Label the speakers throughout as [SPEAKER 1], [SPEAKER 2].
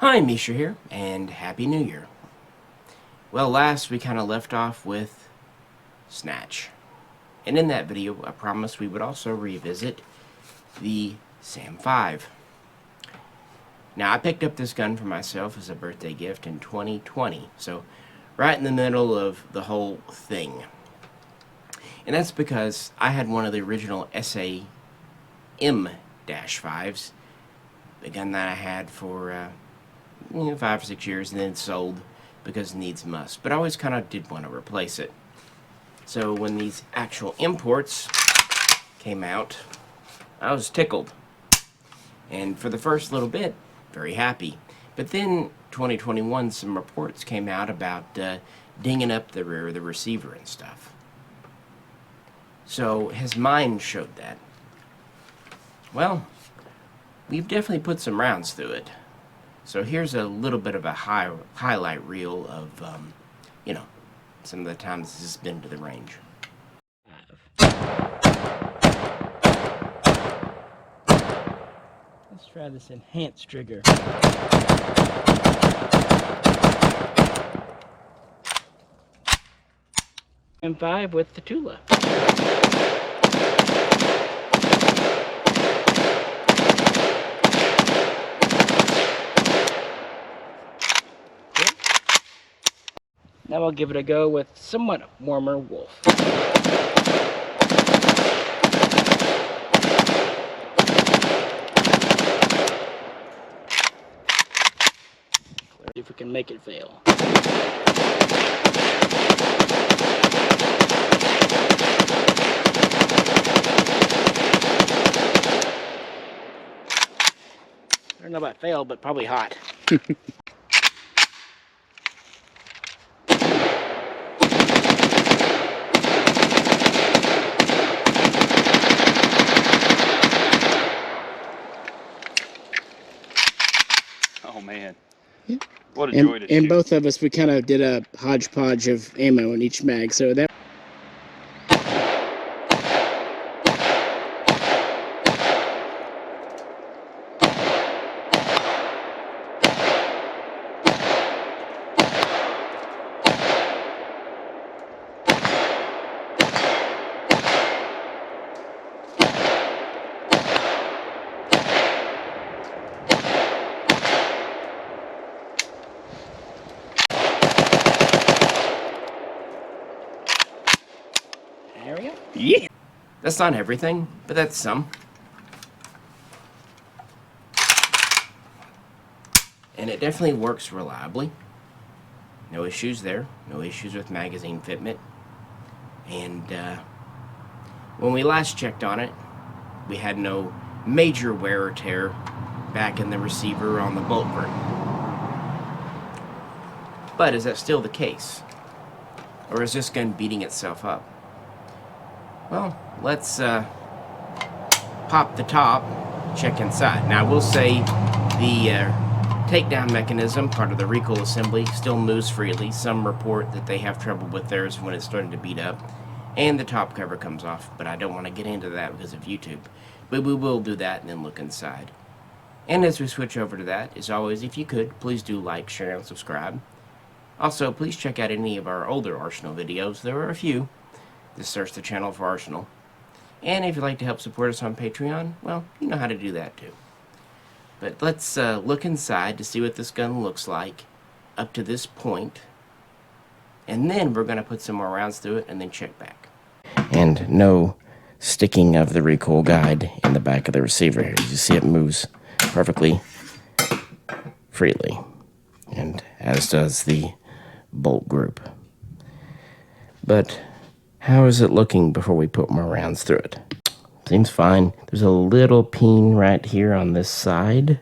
[SPEAKER 1] Hi, Misha here, and Happy New Year. Well, last we kind of left off with Snatch. And in that video, I promised we would also revisit the SAM5. Now, I picked up this gun for myself as a birthday gift in 2020, so right in the middle of the whole thing. And that's because I had one of the original SAM5s, the gun that I had for 5 or 6 years, and then sold because needs must. But I always kind of did want to replace it. So when these actual imports came out, I was tickled. And for the first little bit, very happy. But then 2021, some reports came out about dinging up the rear of the receiver and stuff. So has mine showed that? Well, we've definitely put some rounds through it. So here's a little bit of a highlight reel of, some of the times this has been to the range.
[SPEAKER 2] Let's try this enhanced trigger. M5 with the Tula. Now I'll give it a go with somewhat warmer Wolf. See if we can make it fail. I don't know about fail, but probably hot.
[SPEAKER 3] Oh man.
[SPEAKER 2] Yeah.
[SPEAKER 3] What a joy to shoot.
[SPEAKER 2] And both of us, we kind of did a hodgepodge of ammo in each mag, so that there we go.
[SPEAKER 1] Yeah! That's not everything, but that's some. And it definitely works reliably. No issues there. No issues with magazine fitment. And when we last checked on it, we had no major wear or tear back in the receiver on the bolt group. But is that still the case? Or is this gun beating itself up? Well, let's pop the top, check inside. Now, I will say the takedown mechanism, part of the recoil assembly, still moves freely. Some report that they have trouble with theirs when it's starting to beat up. And the top cover comes off, but I don't want to get into that because of YouTube. But we will do that and then look inside. And as we switch over to that, as always, if you could, please do like, share, and subscribe. Also, please check out any of our older Arsenal videos. There are a few. Just search the channel for Arsenal. And if you'd like to help support us on Patreon, well, you know how to do that too. But let's look inside to see what this gun looks like up to this point. And then we're going to put some more rounds through it and then check back. And no sticking of the recoil guide in the back of the receiver here. You see it moves perfectly freely. And as does the bolt group. But how is it looking before we put more rounds through it? Seems fine. There's a little peen right here on this side. A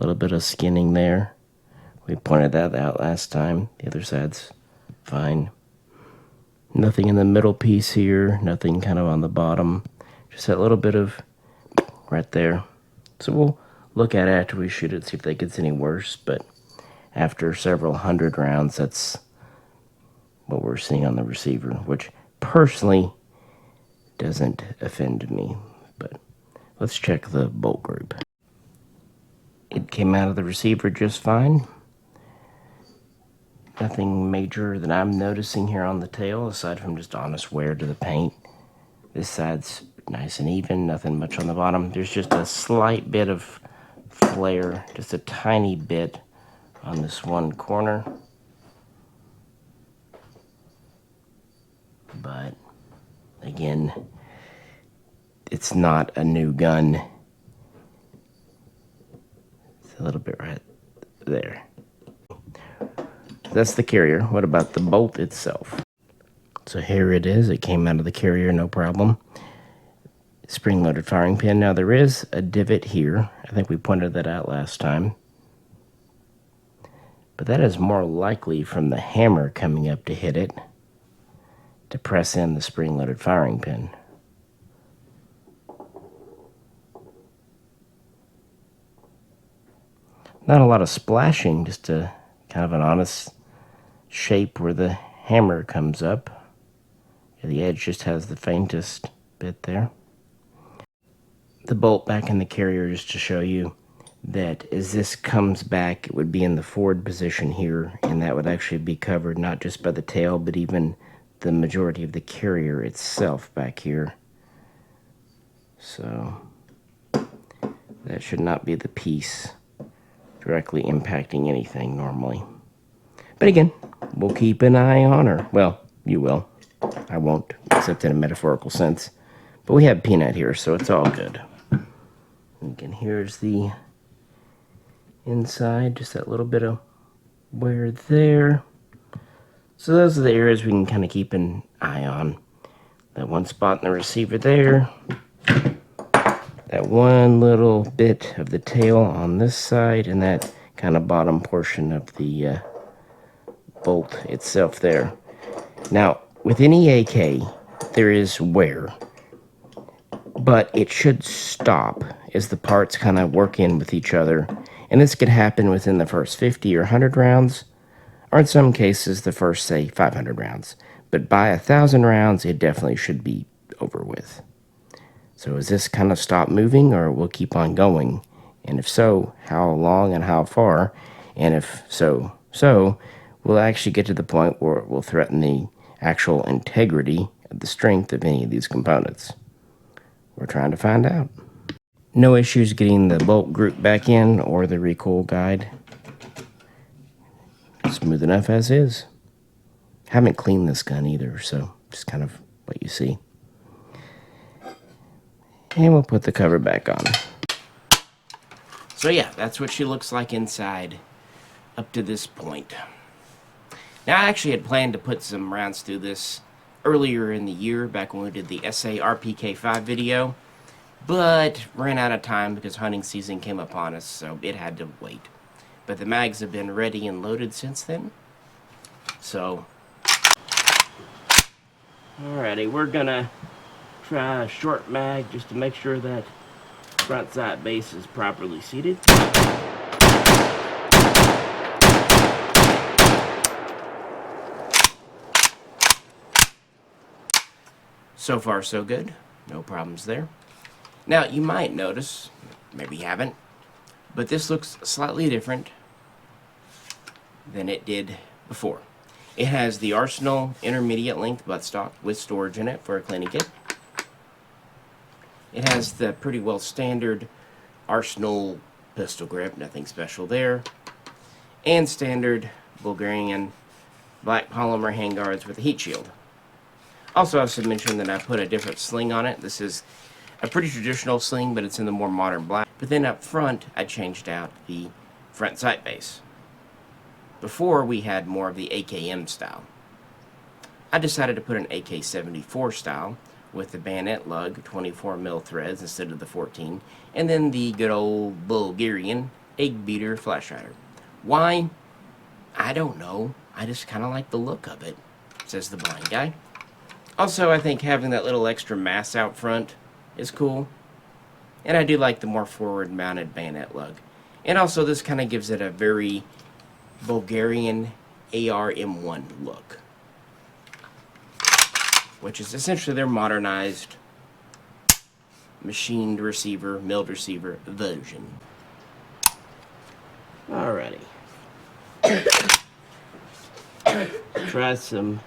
[SPEAKER 1] little bit of skinning there. We pointed that out last time. The other side's fine. Nothing in the middle piece here. Nothing kind of on the bottom. Just that little bit of right there. So we'll look at it after we shoot it, see if that gets any worse. But after several hundred rounds, that's what we're seeing on the receiver, which personally doesn't offend me. But let's check the bolt group. It came out of the receiver just fine. Nothing major that I'm noticing here on the tail, aside from just honest wear to the paint. This side's nice and even, nothing much on the bottom. There's just a slight bit of flare, just a tiny bit on this one corner. But again, it's not a new gun. It's a little bit right there. That's the carrier. What about the bolt itself? So here it is. It came out of the carrier, no problem. Spring-loaded firing pin. Now there is a divot here. I think we pointed that out last time. But that is more likely from the hammer coming up to hit it, to press in the spring-loaded firing pin. Not a lot of splashing, just a kind of an honest shape where the hammer comes up. The edge just has the faintest bit there. The bolt back in the carrier, just to show you that as this comes back, it would be in the forward position here, and that would actually be covered not just by the tail, but even the majority of the carrier itself back here. So that should not be the piece directly impacting anything normally. But again, we'll keep an eye on her. Well, you will. I won't, except in a metaphorical sense. But we have Peanut here, so it's all good. Again, here's the inside, just that little bit of wear there. So those are the areas we can kind of keep an eye on. That one spot in the receiver there. That one little bit of the tail on this side, and that kind of bottom portion of the bolt itself there. Now, with any AK, there is wear, but it should stop as the parts kind of work in with each other. And this could happen within the first 50 or 100 rounds, or in some cases the first, say, 500 rounds. But by 1,000 rounds, it definitely should be over with. So is this kind of stop moving, or will keep on going? And if so, how long and how far? And if so, we'll actually get to the point where it will threaten the actual integrity of the strength of any of these components. We're trying to find out. No issues getting the bolt group back in or the recoil guide. Smooth enough as is. Haven't cleaned this gun either, so just kind of what you see. And we'll put the cover back on. So yeah, that's what she looks like inside up to this point. Now, I actually had planned to put some rounds through this earlier in the year, back when we did the SARPK5 video, but ran out of time because hunting season came upon us, so it had to wait. But the mags have been ready and loaded since then. So, alrighty, we're gonna try a short mag just to make sure that front sight base is properly seated. So far, so good. No problems there. Now, you might notice, maybe you haven't, but this looks slightly different than it did before. It has the Arsenal intermediate length buttstock with storage in it for a cleaning kit. It has the pretty well standard Arsenal pistol grip, nothing special there. And standard Bulgarian black polymer handguards with a heat shield. Also, I should mention that I put a different sling on it. This is a pretty traditional sling, but it's in the more modern black. But then up front, I changed out the front sight base. Before, we had more of the AKM style. I decided to put an AK-74 style with the bayonet lug 24mm threads instead of the 14, and then the good old Bulgarian egg beater flash hider. Why? I don't know. I just kind of like the look of it, says the blind guy. Also, I think having that little extra mass out front is cool. And I do like the more forward-mounted bayonet lug. And also, this kind of gives it a very Bulgarian AR-M1 look, which is essentially their modernized machined receiver, milled receiver version. Alrighty. Try some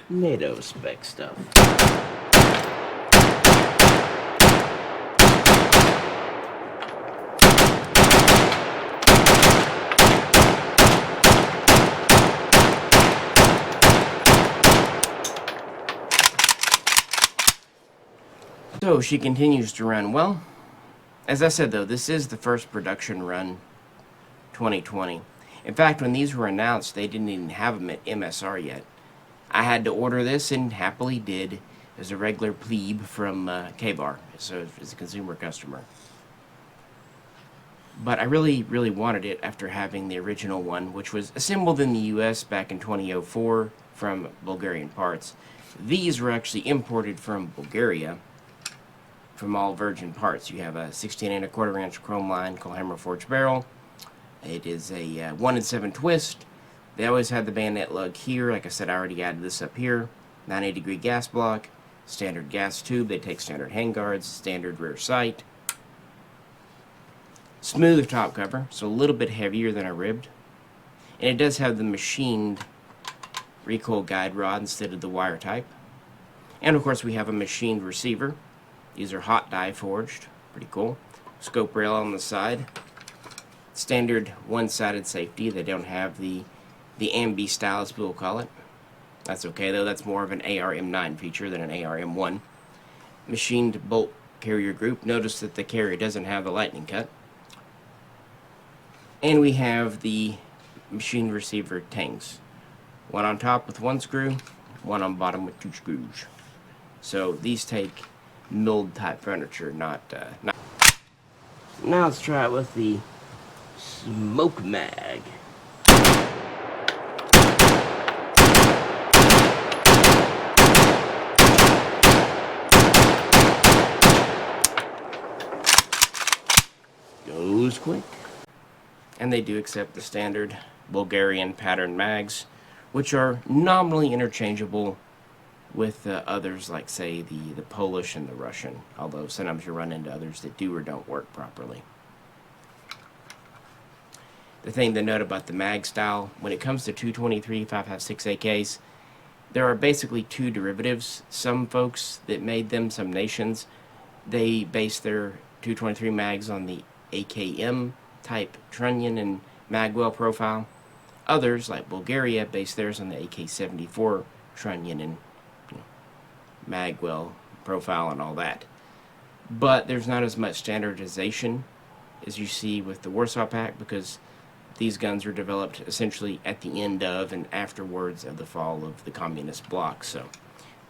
[SPEAKER 1] NATO spec stuff. So she continues to run well. As I said though, this is the first production run 2020. In fact, when these were announced, they didn't even have them at MSR yet. I had to order this and happily did as a regular plebe from K-Bar, so as a consumer customer. But I really wanted it after having the original one, which was assembled in the US back in 2004 from Bulgarian parts. These were actually imported from Bulgaria from all virgin parts. You have a 16 1/4 inch chrome line called hammer forged barrel. It is a 1 in 7 twist. They always had the bayonet lug here. Like I said, I already added this up here. 90-degree gas block, standard gas tube. They take standard handguards, standard rear sight. Smooth top cover, so a little bit heavier than a ribbed. And it does have the machined recoil guide rod instead of the wire type. And of course we have a machined receiver. These are hot die forged. Pretty cool. Scope rail on the side. Standard one-sided safety. They don't have the ambi style, as we'll call it. That's okay though. That's more of an AR-M9 feature than an AR-M1. Machined bolt carrier group. Notice that the carrier doesn't have the lightning cut. And we have the machined receiver tangs. One on top with 1 screw, one on bottom with 2 screws. So these take milled type furniture, not. Now let's try it with the smoke mag. Goes quick. And they do accept the standard Bulgarian pattern mags, which are nominally interchangeable with others like, say, the Polish and the Russian, although sometimes you run into others that do or don't work properly. The thing to note about the mag style, when it comes to 223 5.56 AKs, there are basically 2 derivatives. Some folks that made them, some nations, they base their 223 mags on the AKM type trunnion and magwell profile. Others, like Bulgaria, base theirs on the AK-74 trunnion and magwell profile and all that. But there's not as much standardization as you see with the Warsaw Pact, because these guns were developed essentially at the end of and afterwards of the fall of the communist bloc. So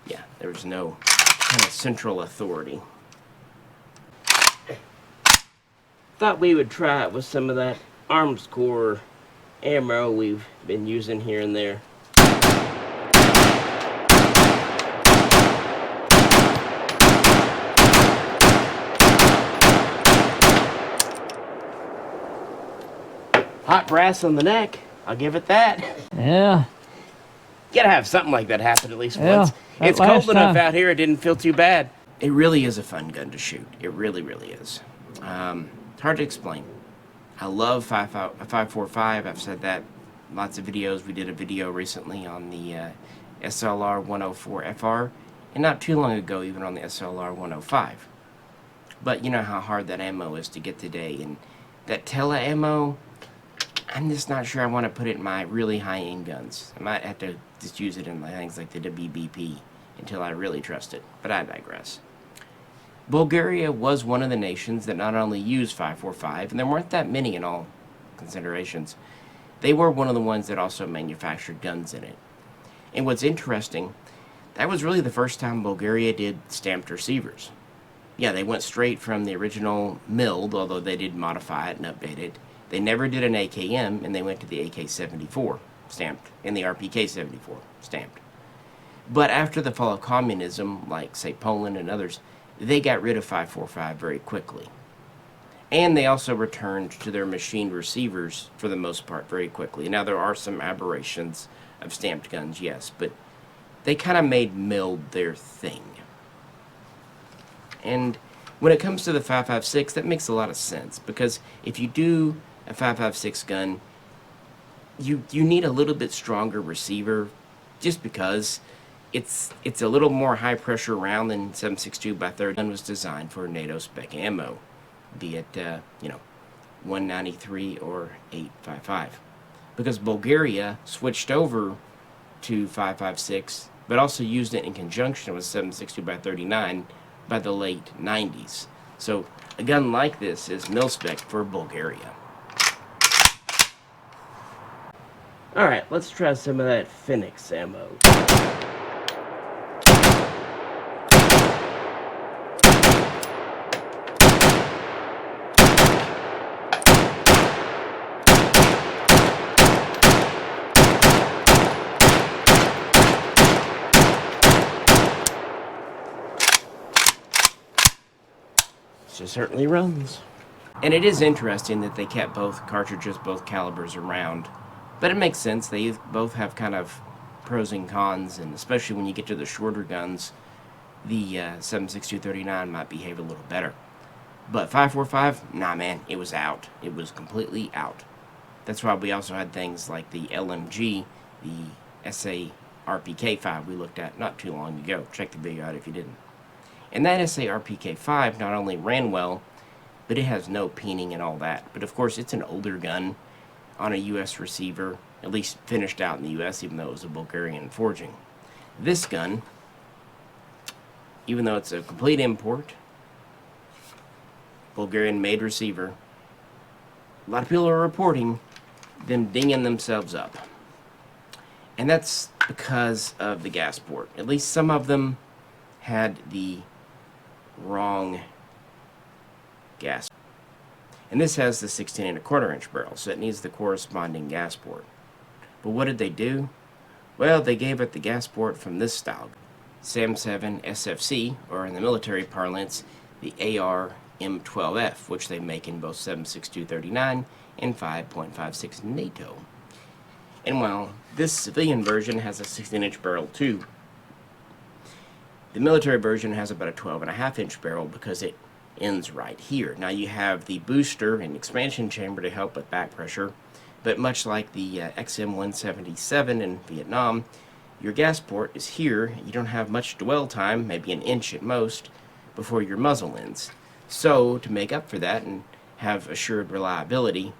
[SPEAKER 1] yeah, there was no kind of central authority. Thought we would try it with some of that Arms Corps ammo we've been using here and there. Hot brass on the neck, I'll give it that.
[SPEAKER 2] Yeah.
[SPEAKER 1] You gotta have something like that happen at least
[SPEAKER 2] Yeah,
[SPEAKER 1] once.
[SPEAKER 2] that
[SPEAKER 1] It's cold
[SPEAKER 2] last
[SPEAKER 1] enough
[SPEAKER 2] time.
[SPEAKER 1] out here, it didn't feel too bad. It really is a fun gun to shoot. It really is. It's hard to explain. I love 5.45. I've said that in lots of videos. We did a video recently on the SLR 104 FR, and not too long ago even on the SLR 105. But you know how hard that ammo is to get today, and that Tele ammo, I'm just not sure I want to put it in my really high-end guns. I might have to just use it in things like the WBP until I really trust it, but I digress. Bulgaria was one of the nations that not only used 5.45, and there weren't that many in all considerations, they were one of the ones that also manufactured guns in it. And what's interesting, that was really the first time Bulgaria did stamped receivers. Yeah, they went straight from the original milled, although they did modify it and update it. They never did an AKM, and they went to the AK-74 stamped, and the RPK-74 stamped. But after the fall of communism, like, say, Poland and others, they got rid of 5.45 very quickly. And they also returned to their machined receivers, for the most part, very quickly. Now, there are some aberrations of stamped guns, yes, but they kind of made milled their thing. And when it comes to the 5.56, that makes a lot of sense, because if you do a 5.56 gun, you need a little bit stronger receiver, just because it's a little more high pressure round than 7.62 by 30 gun was designed for NATO spec ammo, be it 193 or 8.55, because Bulgaria switched over to 5.56, but also used it in conjunction with 7.62 by 39 by the late 90s. So a gun like this is mil-spec for Bulgaria. Alright, let's try some of that Phoenix ammo. It certainly runs. And it is interesting that they kept both cartridges, both calibers around. But it makes sense. They both have kind of pros and cons, and especially when you get to the shorter guns, the 7.62-39 might behave a little better. But 5.45, nah man, it was out. It was completely out. That's why we also had things like the LMG, the SARPK5 we looked at not too long ago. Check the video out if you didn't. And that SARPK5 not only ran well, but it has no peening and all that. But of course, it's an older gun on a U.S. receiver, at least finished out in the U.S., even though it was a Bulgarian forging. This gun, even though it's a complete import, Bulgarian-made receiver, a lot of people are reporting them dinging themselves up. And that's because of the gas port. At least some of them had the wrong gas. And this has the 16 1/4 inch barrel, so it needs the corresponding gas port. But what did they do? Well, they gave it the gas port from this style, SAM5 SFC, or in the military parlance, the AR M12F, which they make in both 7.62-39 and 5.56 NATO. And while this civilian version has a 16-inch barrel too, the military version has about a 12.5-inch barrel because it ends right here. Now you have the booster and expansion chamber to help with back pressure, but much like the XM177 in Vietnam, your gas port is here. You don't have much dwell time, maybe an inch at most, before your muzzle ends. So to make up for that and have assured reliability,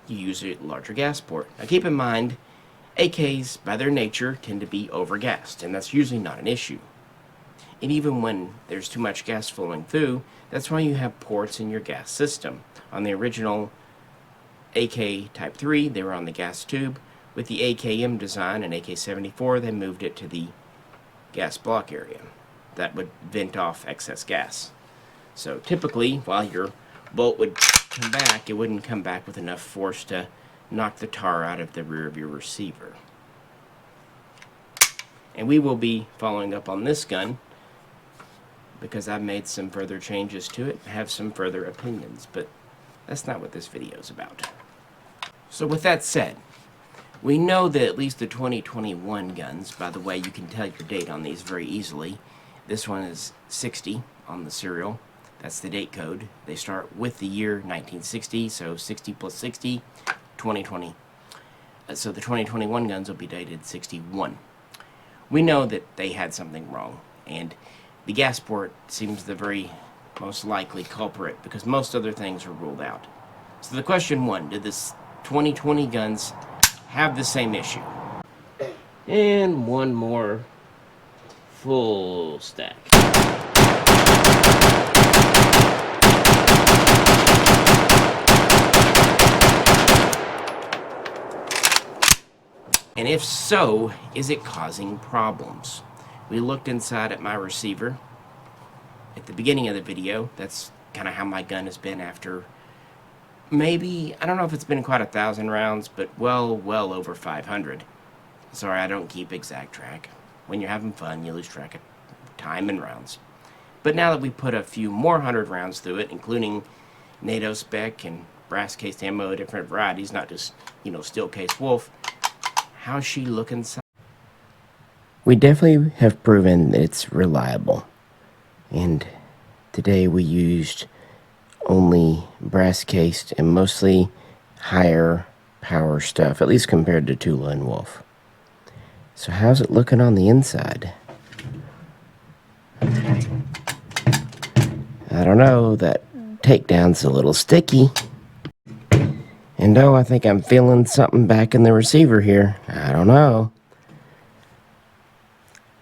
[SPEAKER 1] you use a larger gas port. Now keep in mind, AKs by their nature tend to be overgassed, and that's usually not an issue. And even when there's too much gas flowing through, that's why you have ports in your gas system. On the original AK Type 3, they were on the gas tube. With the AKM design and AK-74, they moved it to the gas block area. That would vent off excess gas. So typically, while your bolt would come back, it wouldn't come back with enough force to knock the tar out of the rear of your receiver. And we will be following up on this gun, because I've made some further changes to it, have some further opinions, but that's not what this video is about. So with that said, we know that at least the 2021 guns, by the way, you can tell your date on these very easily. This one is 60 on the serial. That's the date code. They start with the year 1960, so 60 plus 60, 2020. So the 2021 guns will be dated 61. We know that they had something wrong, and the gas port seems the very most likely culprit, because most other things are ruled out. So the question one, did this 2020 guns have the same issue? And one more full stack. And if so, is it causing problems? We looked inside at my receiver at the beginning of the video. That's kind of how my gun has been after maybe, I don't know if it's been quite 1,000 rounds, but well over 500. Sorry, I don't keep exact track. When you're having fun, you lose track of time and rounds. But now that we put a few more 100 rounds through it, including NATO spec and brass cased ammo, different varieties, not just, steel case wolf, how's she looking? We definitely have proven that it's reliable. And today we used only brass cased and mostly higher power stuff, at least compared to Tula and Wolf. So how's it looking on the inside? I don't know, that takedown's a little sticky. And oh, I think I'm feeling something back in the receiver here. I don't know.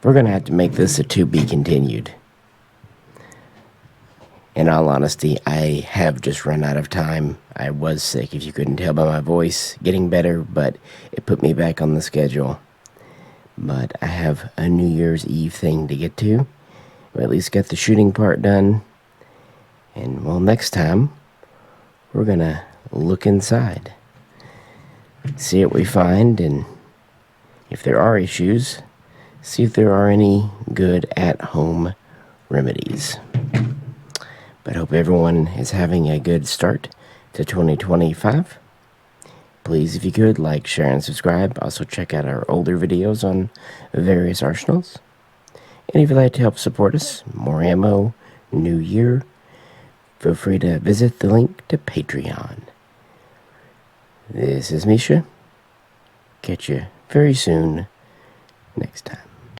[SPEAKER 1] We're gonna have to make this a to be continued. In all honesty, I have just run out of time. I was sick, if you couldn't tell by my voice, getting better, but it put me back on the schedule. But I have a New Year's Eve thing to get to. We at least got the shooting part done. And, well, next time, we're gonna look inside. See what we find, and if there are issues, see if there are any good at-home remedies. But I hope everyone is having a good start to 2025. Please, if you could, like, share, and subscribe. Also, check out our older videos on various arsenals. And if you'd like to help support us, more ammo, new year, feel free to visit the link to Patreon. This is Misha. Catch you very soon next time.